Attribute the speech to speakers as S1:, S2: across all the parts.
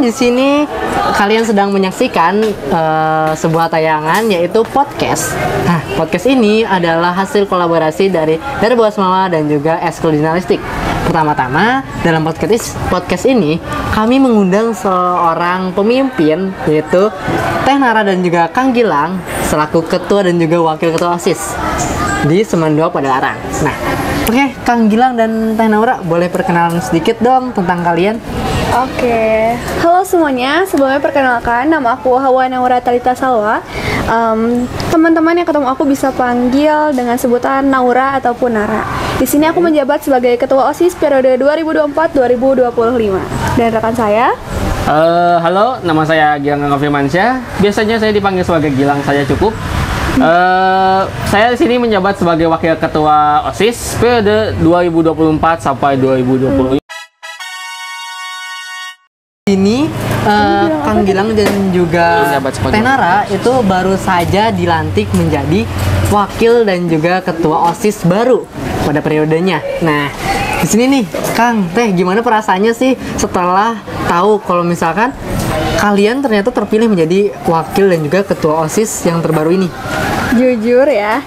S1: di sini kalian sedang menyaksikan sebuah tayangan yaitu podcast. Nah, podcast ini adalah hasil kolaborasi dari Boas Mama dan juga Eskul Jurnalistik. Pertama-tama, dalam podcast ini kami mengundang seorang pemimpin yaitu Teh Nara dan juga Kang Gilang selaku ketua dan juga wakil ketua OSIS di Semendua Padalarang. Nah, oke, Kang Gilang dan Teh Nara boleh perkenalan sedikit dong tentang kalian?
S2: Oke, halo semuanya. Sebelumnya perkenalkan, nama aku Hawa Naura Talita Salwa. Teman-teman yang ketemu aku bisa panggil dengan sebutan Naura ataupun Nara. Di sini aku menjabat sebagai ketua OSIS periode 2024-2025. Dan rekan saya.
S3: Halo, nama saya Gilang Firmansyah. Biasanya saya dipanggil sebagai Gilang saja cukup. Saya di sini menjabat sebagai wakil ketua OSIS periode 2024 sampai 2025.
S1: Ini Kang Gilang dan juga Teh Nara itu baru saja dilantik menjadi wakil dan juga ketua OSIS baru pada periodenya. Nah, di sini nih, Kang, Teh, gimana perasaannya sih setelah tahu kalau misalkan kalian ternyata terpilih menjadi wakil dan juga ketua OSIS yang terbaru ini?
S2: Jujur ya,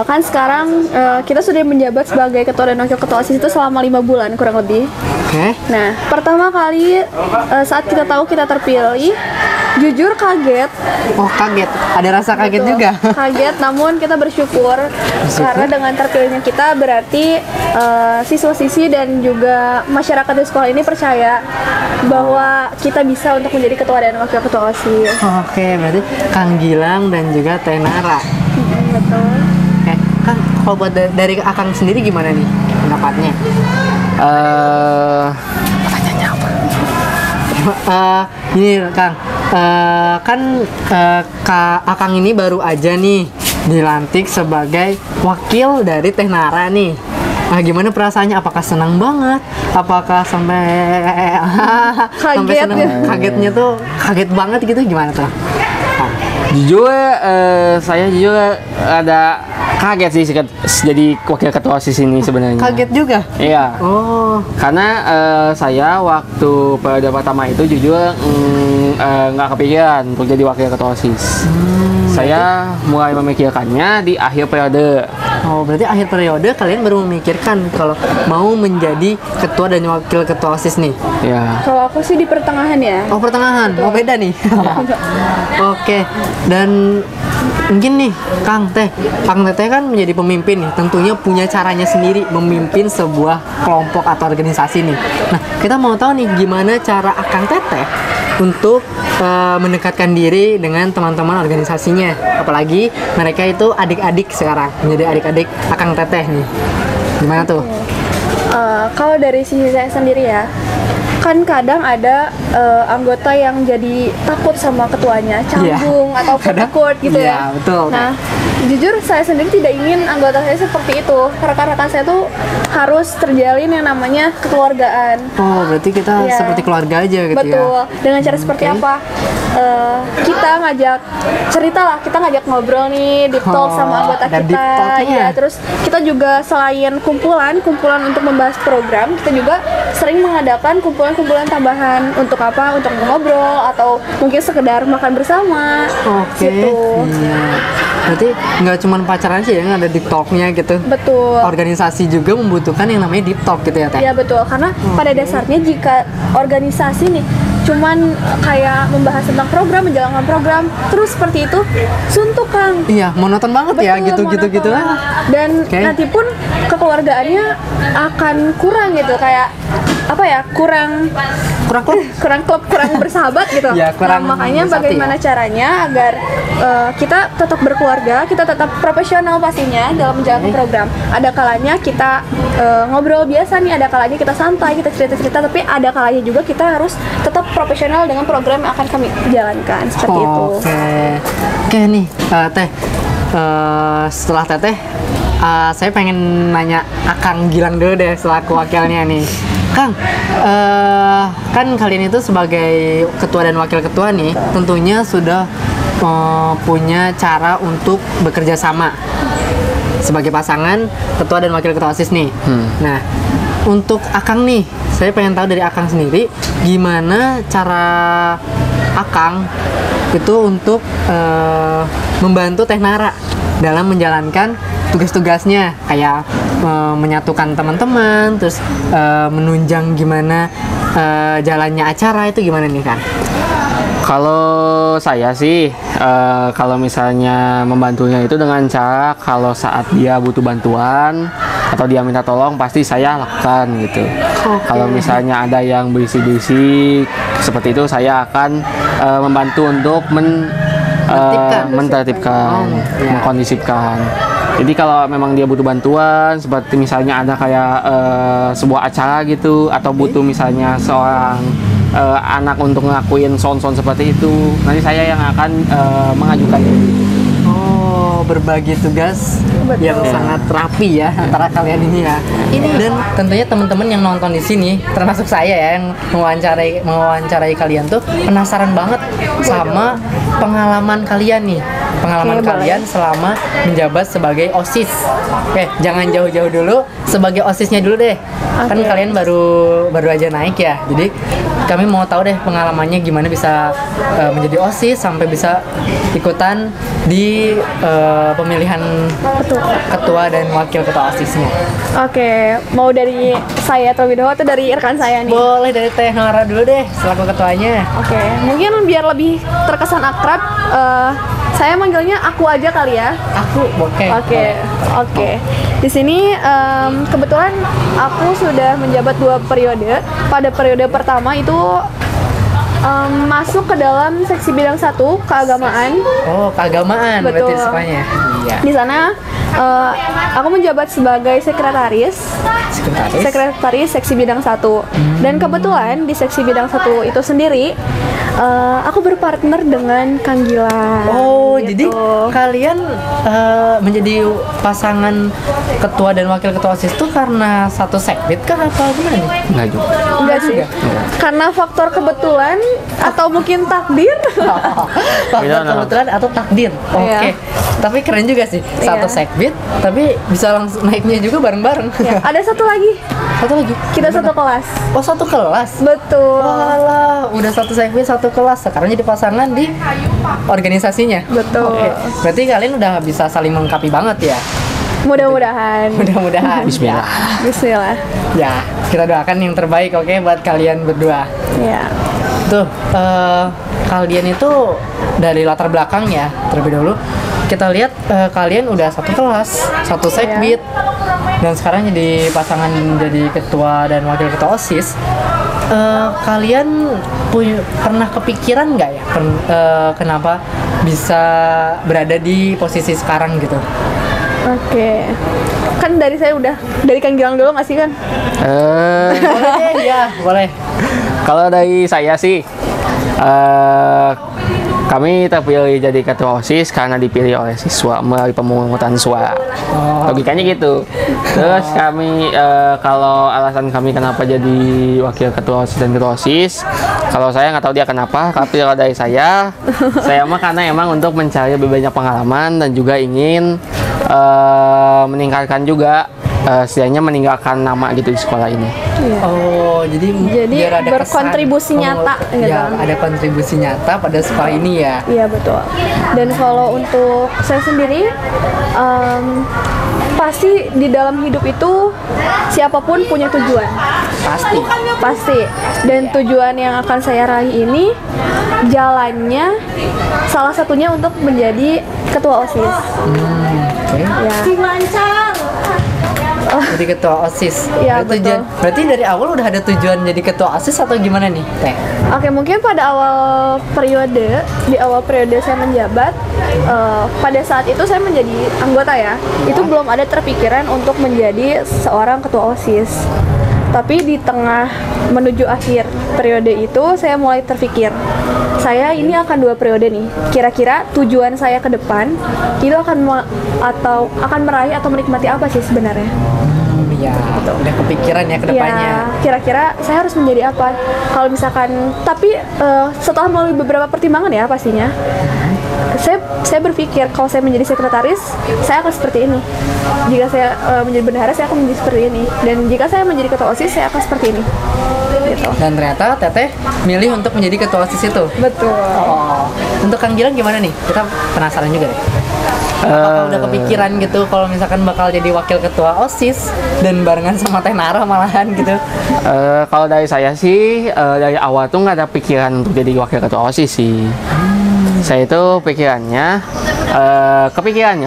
S2: kan sekarang kita sudah menjabat sebagai ketua dan wakil ketua OSIS itu selama 5 bulan kurang lebih.
S1: Oke.
S2: Nah, pertama kali saat kita tahu kita terpilih, jujur kaget.
S1: Oh, kaget. Ada rasa kaget
S2: Betul.
S1: juga?
S2: Kaget, namun kita bersyukur karena dengan terpilihnya kita berarti siswa-siswi dan juga masyarakat di sekolah ini percaya bahwa kita bisa untuk menjadi ketua dan wakil ketua OSIS.
S1: Oke, berarti Kang Gilang dan juga Teh Nara.
S2: Betul.
S1: Kang, kalau buat dari Akang sendiri gimana nih pendapatnya?
S3: Pertanyaannya apa?
S1: Ini Kang, Akang ini baru aja nih dilantik sebagai wakil dari Teh Nara nih. Nah, gimana perasaannya? Apakah senang banget? Apakah sampai sampai senang? Kagetnya tuh kaget banget gitu, gimana tuh?
S3: Jujur, saya jujur ada kaget sih jadi wakil ketua OSIS ini sebenarnya.
S1: Kaget juga?
S3: Iya.
S1: Oh.
S3: Karena saya waktu periode pertama itu jujur nggak kepikiran untuk jadi wakil ketua OSIS. Saya mulai memikirkannya di akhir periode.
S1: Oh, berarti akhir periode kalian baru memikirkan kalau mau menjadi ketua dan wakil ketua OSIS nih?
S3: Ya.
S2: Kalau aku sih di pertengahan ya.
S1: Oh, pertengahan. Oh, beda nih. Oke. Dan mungkin nih, Kang Teteh kan menjadi pemimpin nih, tentunya punya caranya sendiri memimpin sebuah kelompok atau organisasi nih. Nah, kita mau tahu nih gimana cara Akang Teteh untuk mendekatkan diri dengan teman-teman organisasinya. Apalagi mereka itu adik-adik sekarang, menjadi adik-adik Akang Teteh nih. Gimana tuh?
S2: Kalau dari sisi saya sendiri ya, kan kadang ada anggota yang jadi takut sama ketuanya, canggung atau takut gitu ya.
S1: Betul.
S2: Nah, jujur saya sendiri tidak ingin anggota saya seperti itu. Rekan-rekan saya tuh harus terjalin yang namanya kekeluargaan.
S1: Oh, berarti kita seperti keluarga aja gitu.
S2: Betul.
S1: Ya?
S2: Dengan cara seperti apa? Kita ngajak cerita lah, kita ngajak ngobrol nih, deep talk sama anggota kita. Ya, terus kita juga selain kumpulan untuk membahas program, kita juga sering mengadakan kumpulan tambahan untuk apa? Untuk ngobrol atau mungkin sekedar makan bersama.
S1: Oke.
S2: Gitu.
S1: Iya. Berarti nggak cuma pacaran sih ya, ada deep talk-nya gitu.
S2: Betul.
S1: Organisasi juga membutuhkan yang namanya deep talk gitu ya, Teh?
S2: Iya betul, karena pada dasarnya jika organisasi nih cuman kayak membahas tentang program, menjalankan program terus seperti itu, suntuk, Kang.
S1: Iya, monoton banget. Betul, ya gitu-gitu.
S2: Dan nanti pun kekeluargaannya akan kurang gitu, kayak apa ya, kurang klub, kurang bersahabat gitu.
S1: Ya, kurang
S2: nah, makanya bagaimana caranya agar kita tetap berkeluarga, kita tetap profesional pastinya dalam menjalankan program. Ada kalanya kita ngobrol biasa nih, ada kalanya kita santai, kita cerita-cerita, tapi ada kalanya juga kita harus tetap profesional dengan program yang akan kami jalankan seperti itu.
S1: Oke nih, Teh. Setelah Teteh, saya pengen nanya Akang Gilang dulu deh selaku wakilnya nih. Kang, kan kalian itu sebagai ketua dan wakil ketua nih, tentunya sudah punya cara untuk bekerja sama sebagai pasangan ketua dan wakil ketua OSIS nih. Nah, untuk Akang nih, saya pengen tahu dari Akang sendiri gimana cara Akang itu untuk membantu Teknara dalam menjalankan tugas-tugasnya, kayak menyatukan teman-teman, terus menunjang gimana jalannya acara itu gimana nih kan?
S3: Kalau saya sih, kalau misalnya membantunya itu dengan cara kalau saat dia butuh bantuan atau dia minta tolong, pasti saya lakukan gitu. Kalau misalnya ada yang berisik-berisik seperti itu, saya akan membantu untuk menertibkan, mengkondisikan. Jadi kalau memang dia butuh bantuan, seperti misalnya ada kayak sebuah acara gitu, atau butuh misalnya seorang anak untuk ngelakuin sound-sound seperti itu, nanti saya yang akan mengajukan itu.
S1: Oh, berbagi tugas yang sangat rapi ya antara kalian ini ya. Dan tentunya teman-teman yang nonton di sini, termasuk saya ya yang mewawancarai kalian tuh penasaran banget sama pengalaman kalian nih. Pengalaman kalian selama menjabat sebagai OSIS. Oke, jangan jauh-jauh dulu, sebagai OSISnya dulu deh. Kan kalian baru aja naik ya. Jadi kami mau tahu deh pengalamannya gimana bisa menjadi OSIS sampai bisa ikutan di pemilihan ketua dan wakil ketua OSISnya.
S2: Oke, mau dari saya terlebih dahulu atau dari rekan saya nih?
S1: Boleh dari Teknara dulu deh selaku ketuanya.
S2: Oke, mungkin biar lebih terkesan akrab, saya manggilnya aku aja kali ya.
S1: Aku, oke.
S2: Oke. Di sini kebetulan aku sudah menjabat 2 periode. Pada periode pertama itu masuk ke dalam seksi bidang 1 keagamaan.
S1: Oh, keagamaan.
S2: Betul.
S1: Berarti semuanya. Iya.
S2: Di sana aku menjabat sebagai sekretaris seksi bidang 1. Dan kebetulan di seksi bidang 1 itu sendiri aku berpartner dengan Kang Gilang.
S1: Oh,
S2: gitu.
S1: jadi kalian menjadi pasangan ketua dan wakil ketua OSIS itu karena satu sekbid kah atau gimana nih?
S3: Enggak juga.
S2: Enggak sih. Karena faktor kebetulan atau mungkin takdir.
S1: Faktor kebetulan atau takdir. Oke.
S2: Iya.
S1: Tapi keren juga sih. Satu sekbid tapi bisa langsung naiknya juga bareng-bareng.
S2: Ya, ada satu lagi.
S1: Satu lagi.
S2: Kita satu kelas.
S1: Oh, satu kelas.
S2: Betul.
S1: Walah, udah satu sekbid satu kelas. Sekarang jadi pasangan di organisasinya.
S2: Betul.
S1: Oke. Berarti kalian udah bisa saling melengkapi banget ya.
S2: Mudah-mudahan.
S1: Mudah-mudahan.
S3: Bismillah.
S2: Bismillah.
S1: Ya, kita doakan yang terbaik, oke, buat kalian berdua.
S2: Ya.
S1: Tuh, kalian itu dari latar belakang ya, terlebih dahulu kita lihat kalian udah satu kelas, satu sekbid, dan sekarang jadi pasangan jadi ketua dan wakil ketua OSIS. Kalian pernah kepikiran nggak ya kenapa bisa berada di posisi sekarang gitu?
S2: Oke. Kan dari saya udah dari Kang Gilang dulu nggak sih kan?
S1: Boleh deh, ya boleh.
S3: Kalau dari saya sih, kami terpilih jadi ketua OSIS karena dipilih oleh siswa melalui pemungutan suara. Logikanya gitu. Terus kami, kalau alasan kami kenapa jadi wakil ketua OSIS dan ketua OSIS, kalau saya nggak tahu dia kenapa, tapi kalau dari saya mah karena emang untuk mencari lebih banyak pengalaman dan juga ingin meningkatkan juga setidaknya meninggalkan nama gitu di sekolah ini.
S2: Iya.
S1: Oh, jadi biar ada
S2: berkontribusi
S1: kesan,
S2: nyata gitu.
S1: Ya, ada kontribusi nyata pada sekolah ini ya.
S2: Iya, betul. Dan kalau untuk saya sendiri, pasti di dalam hidup itu siapapun punya tujuan. Pasti. Dan tujuan yang akan saya raih ini jalannya salah satunya untuk menjadi ketua OSIS.
S1: Oke.
S2: Ya.
S1: Jadi ketua OSIS.
S2: Iya,
S1: Ada tujuan.
S2: betul.
S1: Berarti dari awal udah ada tujuan jadi ketua OSIS atau gimana nih, Teh?
S2: Oke, mungkin pada di awal periode saya menjabat, pada saat itu saya menjadi anggota ya. Itu belum ada terpikiran untuk menjadi seorang ketua OSIS. Tapi di tengah menuju akhir periode itu saya mulai terpikir, saya ini akan 2 periode nih. Kira-kira tujuan saya ke depan itu akan meraih atau menikmati apa sih sebenarnya?
S1: Ya, udah kepikiran ya ke depannya.
S2: Ya, kira-kira saya harus menjadi apa? Kalau misalkan, tapi setelah melalui beberapa pertimbangan ya pastinya, saya berpikir kalau saya menjadi sekretaris, saya akan seperti ini. Jika saya menjadi bendahara, saya akan menjadi seperti ini. Dan jika saya menjadi ketua OSIS, saya akan seperti ini. Gitu.
S1: Dan ternyata Teteh milih untuk menjadi ketua OSIS itu.
S2: Betul.
S1: Oh. Untuk Kang Gilang gimana nih? Kita penasaran juga deh. Apakah udah kepikiran gitu kalau misalkan bakal jadi wakil ketua OSIS dan barengan sama Teh Nara malahan gitu?
S3: Kalau dari saya sih dari awal tuh nggak ada pikiran untuk jadi wakil ketua OSIS sih. Saya itu kepikirannya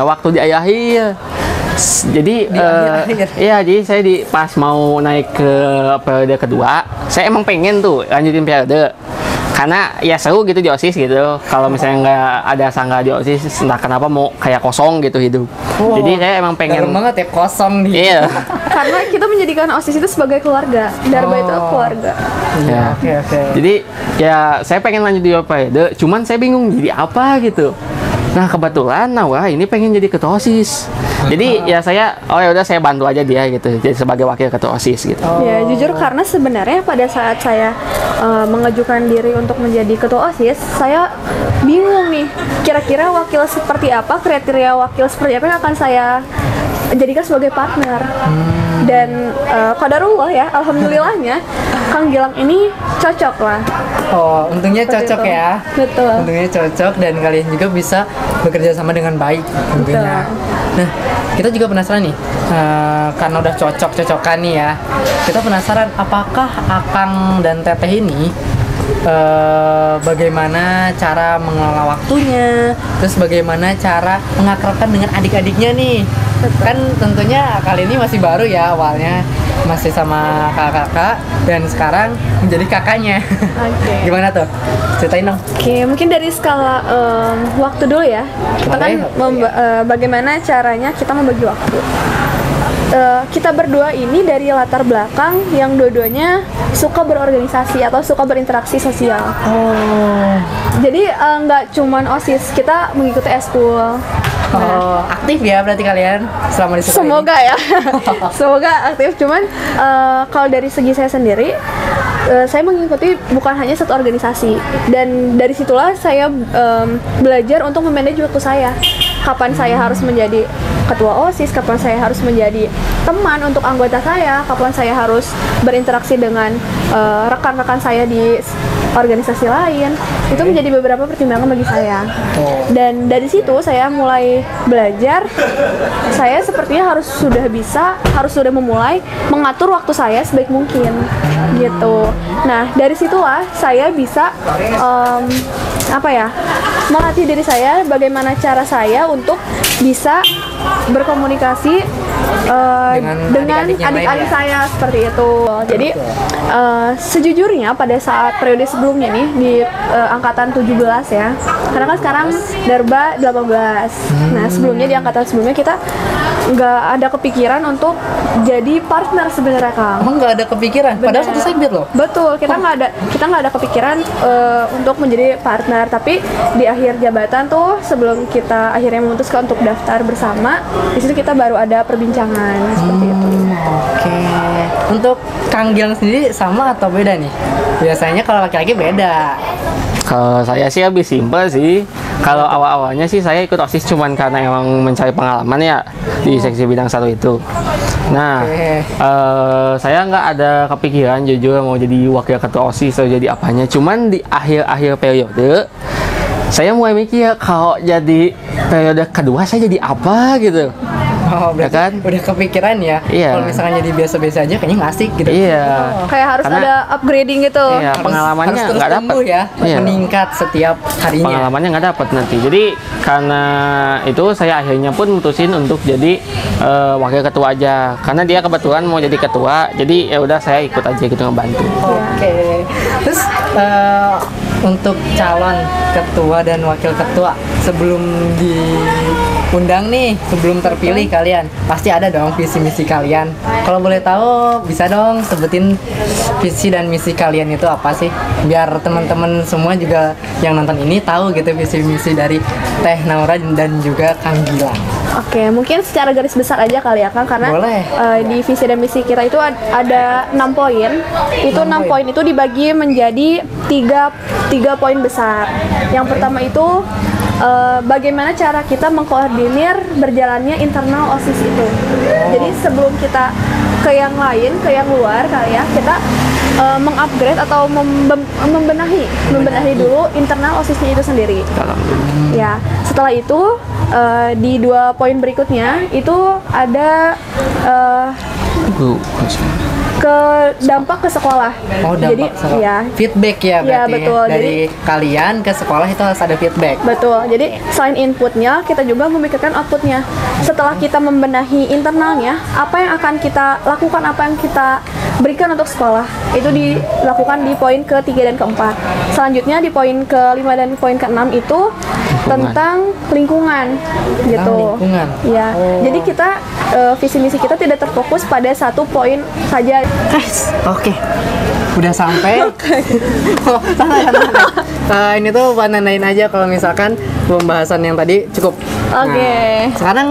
S3: waktu di akhir. Jadi iya, jadi saya pas mau naik ke periode kedua, saya emang pengen tuh lanjutin periode. Karena ya seru gitu di OSIS gitu. Kalau misalnya nggak ada sangga di OSIS, entah kenapa mau kayak kosong gitu hidup.
S1: Wow,
S3: jadi saya emang pengen
S1: banget ya kosong nih.
S3: Iya.
S2: Karena kita menjadikan OSIS itu sebagai keluarga. Darba itu keluarga.
S3: Ya.
S1: Oke.
S3: Jadi ya saya pengen lanjut di periode, cuman saya bingung jadi apa gitu. Nah kebetulan Nawa ini pengen jadi ketua OSIS. Jadi ya saya udah saya bantu aja dia gitu, jadi sebagai wakil ketua OSIS gitu.
S2: Ya jujur karena sebenarnya pada saat saya mengajukan diri untuk menjadi ketua OSIS, saya bingung nih kira-kira wakil seperti apa, kriteria wakil seperti apa yang akan saya jadikan sebagai partner. Dan qadarullah ya, alhamdulillahnya Kang Gilang ini cocok lah.
S1: Oh, untungnya
S2: Seperti
S1: cocok
S2: itu.
S1: ya.
S2: Betul.
S1: Untungnya cocok dan kalian juga bisa bekerja sama dengan baik tentunya. Nah, kita juga penasaran nih, karena udah cocok-cocokan nih ya. Kita penasaran apakah Akang dan Teteh ini bagaimana cara mengelola waktunya, terus bagaimana cara mengakrabkan dengan adik-adiknya nih. Kan tentunya kali ini masih baru ya, awalnya masih sama kakak-kakak dan sekarang menjadi kakaknya.
S2: Oke.
S1: Gimana tuh? Ceritain dong.
S2: Oke, mungkin dari skala waktu dulu ya. Kita kan bagaimana caranya kita membagi waktu. Kita berdua ini dari latar belakang yang dua-duanya suka berorganisasi atau suka berinteraksi sosial. Jadi nggak cuman OSIS, kita mengikuti eskul.
S1: Oh, aktif ya berarti kalian selama di sekolah
S2: Semoga ya, semoga aktif. Cuman kalau dari segi saya sendiri, saya mengikuti bukan hanya satu organisasi, dan dari situlah saya belajar untuk memanage waktu saya. Kapan saya harus menjadi ketua OSIS, kapan saya harus menjadi teman untuk anggota saya, kapan saya harus berinteraksi dengan rekan-rekan saya di organisasi lain. Itu menjadi beberapa pertimbangan bagi saya. Dan dari situ saya mulai belajar, saya sepertinya harus sudah memulai mengatur waktu saya sebaik mungkin gitu. Nah, dari situlah saya bisa melatih diri saya bagaimana cara saya untuk bisa berkomunikasi dengan adik-adik saya seperti itu. Jadi sejujurnya pada saat periode sebelumnya nih di angkatan 17 ya. Karena kan sekarang Darba 18. Nah, sebelumnya di angkatan sebelumnya kita nggak ada kepikiran untuk jadi partner sebenarnya, Kang.
S1: Emang nggak ada kepikiran? Padahal
S2: Bener.
S1: satu segmen loh.
S2: Betul, kita nggak ada kepikiran untuk menjadi partner. Tapi di akhir jabatan tuh, sebelum kita akhirnya memutuskan untuk daftar bersama, di situ kita baru ada perbincangan seperti itu.
S1: Oke. Untuk Kang Gilang sendiri sama atau beda nih? Biasanya kalau laki-laki beda.
S3: Kalau saya sih lebih simpel sih. Kalau awal-awalnya sih saya ikut OSIS cuman karena emang mencari pengalaman ya di seksi bidang 1 itu. Nah, saya nggak ada kepikiran jujur mau jadi wakil ketua OSIS atau jadi apanya. Cuman di akhir-akhir periode saya mulai mikir kalau jadi periode kedua saya jadi apa gitu.
S1: Oh, berarti
S3: kan?
S1: udah kepikiran ya.
S3: Iya.
S1: Kalau misalkan jadi biasa-biasa aja kayaknya nggak asik gitu.
S3: Iya.
S2: Kayak harus
S3: Karena-
S2: ada upgrading gitu.
S3: Iya, pengalamannya
S1: harus terus
S3: nggak dapat
S1: tumbuh ya,
S3: Iya.
S1: meningkat setiap harinya.
S3: Pengalamannya nggak dapat nanti. Jadi karena itu saya akhirnya pun mutusin untuk jadi wakil ketua aja. Karena dia kebetulan mau jadi ketua, jadi ya udah saya ikut aja gitu ngebantu.
S1: Oke. Terus untuk calon ketua dan wakil ketua sebelum diundang nih, sebelum terpilih kalian pasti ada dong visi misi kalian. Kalau boleh tahu bisa dong sebutin visi dan misi kalian itu apa sih? Biar teman-teman semua juga yang nonton ini tahu gitu visi misi dari Teh Naura dan juga Kang Gilang.
S2: Oke, mungkin secara garis besar aja kali ya, Kang, karena
S1: Boleh.
S2: di visi dan misi kita itu ada 6 poin. Itu 6 poin itu dibagi menjadi tiga poin besar. Yang pertama itu bagaimana cara kita mengkoordinir berjalannya internal OSIS itu. Jadi sebelum kita ke yang lain, ke yang luar kali ya, kita mengupgrade atau membenahi dulu internal OSISnya itu sendiri. Ya, setelah itu di 2 poin berikutnya itu ada ke dampak ke sekolah.
S1: Oh, dampak
S2: Jadi
S1: sekolah.
S2: ya
S1: Feedback ya berarti.
S2: Ya, betul.
S1: Dari kalian ke sekolah itu harus ada feedback.
S2: betul. Jadi selain inputnya, kita juga memikirkan outputnya. Setelah kita membenahi internalnya, apa yang akan kita lakukan, apa yang kita berikan untuk sekolah, itu dilakukan di poin ke-3 dan ke-4. Selanjutnya di poin ke-5 dan poin ke-6 itu tentang lingkungan gitu.
S1: Lingkungan.
S2: Ya.
S1: Oh.
S2: Jadi kita visi misi kita tidak terfokus pada satu poin saja.
S1: Guys, oke. Udah sampai. Oh, santai. Ini tuh nandain aja kalau misalkan pembahasan yang tadi cukup.
S2: Oke.
S1: Nah, sekarang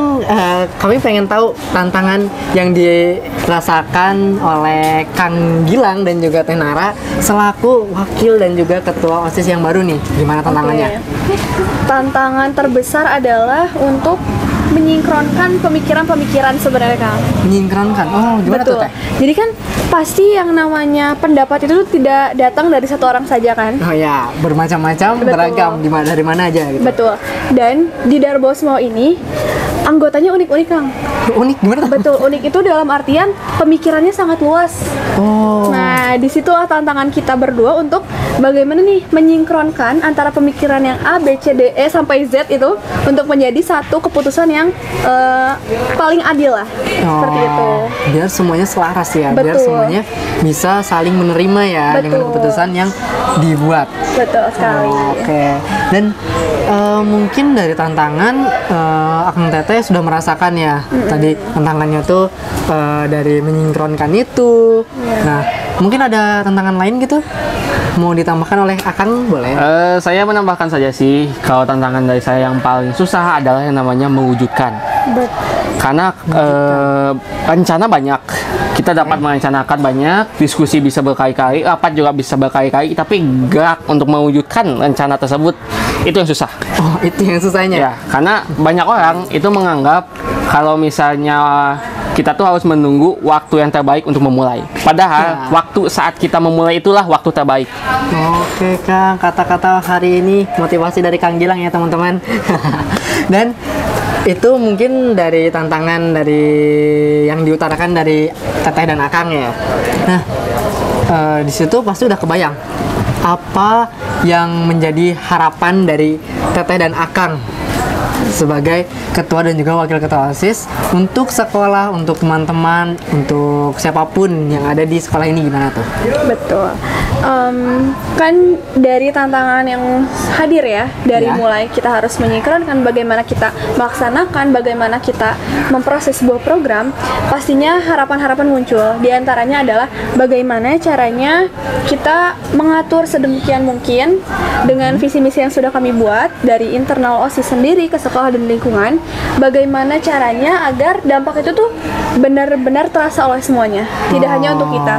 S1: kami pengen tahu tantangan yang dirasakan oleh Kang Gilang dan juga Tenara selaku wakil dan juga ketua OSIS yang baru nih. Gimana tantangannya?
S2: Oke. Tantangan terbesar adalah untuk menyinkronkan pemikiran-pemikiran sebenarnya, Kang.
S1: Menyingkronkan. Oh, gimana
S2: Betul.
S1: tuh, Teh?
S2: Jadi kan pasti yang namanya pendapat itu tidak datang dari satu orang saja kan?
S1: Oh ya, bermacam-macam,
S2: Betul.
S1: beragam dari mana aja gitu.
S2: Betul. Dan di Darbosmo ini anggotanya unik-unik, Kang.
S1: Unik gimana tuh?
S2: Betul, unik itu dalam artian pemikirannya sangat luas.
S1: Oh.
S2: Nah, disitulah tantangan kita berdua untuk bagaimana nih menyinkronkan antara pemikiran yang A, B, C, D, E sampai Z itu untuk menjadi satu keputusan yang paling adil lah. Seperti itu.
S1: Biar semuanya selaras ya, biar
S2: Betul.
S1: semuanya bisa saling menerima ya dengan
S2: Betul.
S1: keputusan yang dibuat.
S2: Betul sekali.
S1: Oke. Dan mungkin dari tantangan Akang Teteh sudah merasakan ya. Tadi tantangannya tuh dari menyinkronkan itu. Nah, mungkin ada tantangan lain gitu? Mau ditambahkan oleh Akang boleh?
S3: Saya menambahkan saja sih, kalau tantangan dari saya yang paling susah adalah yang namanya mewujudkan. Karena rencana banyak, kita dapat merencanakan banyak, diskusi bisa berkali-kali, rapat juga bisa berkali-kali, tapi gerak untuk mewujudkan rencana tersebut itu yang susah.
S1: Oh, itu yang susahnya.
S3: Ya, karena banyak orang itu menganggap kalau misalnya kita tuh harus menunggu waktu yang terbaik untuk memulai. Padahal waktu saat kita memulai itulah waktu terbaik.
S1: Oke Kang, kata-kata hari ini motivasi dari Kang Gilang ya teman-teman. Dan itu mungkin dari tantangan dari yang diutarakan dari Teteh dan Akang ya. Nah, di situ pasti udah kebayang apa yang menjadi harapan dari Teteh dan Akang sebagai ketua dan juga wakil ketua OSIS untuk sekolah, untuk teman-teman, untuk siapapun yang ada di sekolah ini, gimana tuh?
S2: Betul. Kan dari tantangan yang hadir ya, dari
S1: Ya.
S2: mulai kita harus menyinkronkan bagaimana kita melaksanakan, bagaimana kita memproses sebuah program, pastinya harapan-harapan muncul. Di antaranya adalah bagaimana caranya kita mengatur sedemikian mungkin dengan visi misi yang sudah kami buat dari internal OSIS sendiri ke sekolah dan lingkungan, bagaimana caranya agar dampak itu tuh benar-benar terasa oleh semuanya, tidak hanya untuk kita.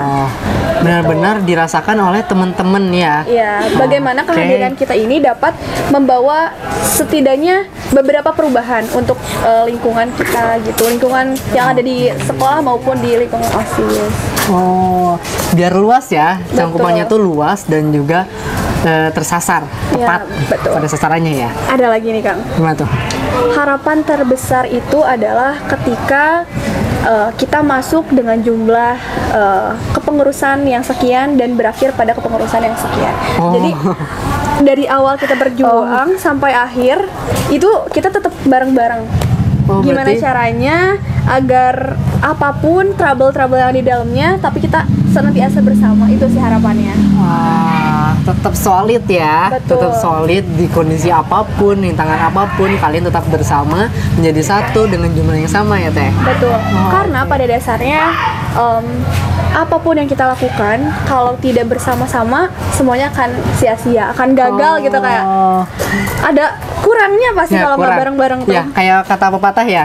S1: Benar-benar dirasakan oleh teman-teman ya.
S2: Ya, bagaimana
S1: Oke.
S2: kehadiran kita ini dapat membawa setidaknya beberapa perubahan untuk lingkungan kita gitu, lingkungan yang ada di sekolah maupun di lingkungan OSIS.
S1: Oh, biar luas ya,
S2: Betul.
S1: cangkupannya tuh luas dan juga tersasar, tepat
S2: betul.
S1: pada sasarannya ya.
S2: Ada lagi nih, Kang.
S1: Gimana tuh?
S2: Harapan terbesar itu adalah ketika kita masuk dengan jumlah kepengurusan yang sekian dan berakhir pada kepengurusan yang sekian.
S1: Oh.
S2: Jadi dari awal kita berjuang sampai akhir itu kita tetap bareng-bareng.
S1: Oh,
S2: Gimana
S1: berarti-
S2: caranya agar apapun trouble-trouble yang di dalamnya, tapi kita senantiasa bersama, itu sih harapannya.
S1: Wah, tetap solid ya,
S2: Betul.
S1: tetap solid di kondisi apapun, rintangan apapun, kalian tetap bersama menjadi satu dengan jumlah yang sama ya Teh.
S2: Betul, karena pada dasarnya apapun yang kita lakukan, kalau tidak bersama-sama, semuanya akan sia-sia, akan gagal gitu, kayak
S1: Oh.
S2: ada kurangnya pasti
S1: Ya,
S2: kalau nggak
S1: kurang.
S2: bareng-bareng tuh.
S1: Ya, kayak kata pepatah ya.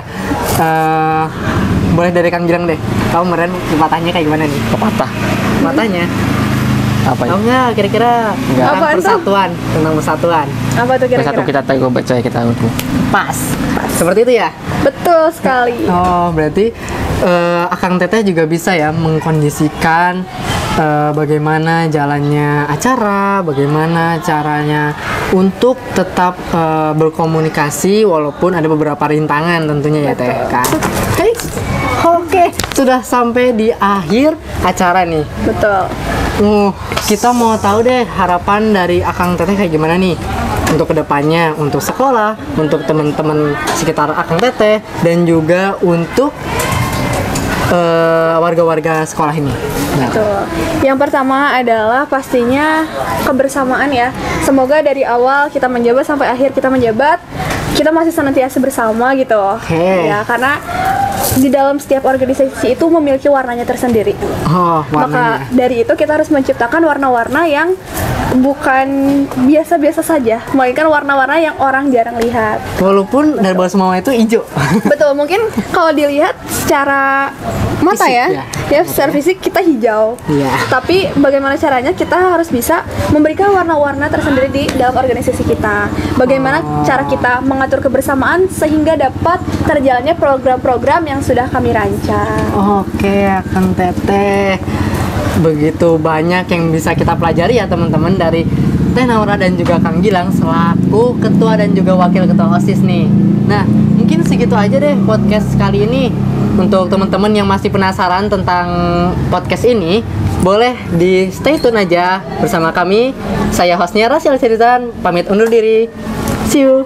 S1: Boleh dari Kang Gilang deh. Kamu kemarin pepatahnya kayak gimana nih?
S3: Pepatah.
S1: Pepatahnya.
S3: Apa
S1: Tahu
S3: ya?
S1: nggak kira-kira tentang
S2: Apaan tuh?
S1: persatuan, tentang persatuan.
S2: Apa tuh
S3: Satu
S2: kira-kira?
S3: kita tahu baca kita udah.
S1: Pas. Seperti itu ya?
S2: Betul sekali.
S1: Oh, berarti Akang Teteh juga bisa ya mengkondisikan bagaimana jalannya acara, bagaimana caranya untuk tetap berkomunikasi walaupun ada beberapa rintangan tentunya ya Teh kan. Hey, oke, sudah sampai di akhir acara nih.
S2: Betul.
S1: Kita mau tahu deh harapan dari Akang Teteh kayak gimana nih untuk kedepannya, untuk sekolah, untuk teman-teman sekitar Akang Teteh, dan juga untuk warga-warga sekolah ini. Nah,
S2: Betul. Yang pertama adalah pastinya kebersamaan ya. Semoga dari awal kita menjabat sampai akhir kita menjabat, kita masih senantiasa bersama gitu.
S1: Oke.
S2: Ya, karena di dalam setiap organisasi itu memiliki warnanya tersendiri.
S1: oh, warnanya.
S2: Maka dari itu kita harus menciptakan warna-warna yang bukan biasa-biasa saja, melainkan warna-warna yang orang jarang lihat.
S1: Walaupun dari bawah semua itu hijau.
S2: Betul, mungkin kalau dilihat secara mata
S1: Fisik,
S2: ya, secara fisik kita hijau.
S1: Iya.
S2: Tapi bagaimana caranya kita harus bisa memberikan warna-warna tersendiri di dalam organisasi kita. Bagaimana cara kita mengatur kebersamaan sehingga dapat terjalannya program-program yang sudah kami rancang.
S1: Oke, Akang Teteh. Begitu banyak yang bisa kita pelajari ya teman-teman dari Teh Naura dan juga Kang Gilang selaku ketua dan juga wakil ketua OSIS nih. Nah, mungkin segitu aja deh podcast kali ini. Untuk teman-teman yang masih penasaran tentang podcast ini, boleh di stay tune aja bersama kami. Saya hostnya Rasyal Ceritan, pamit undur diri. See you.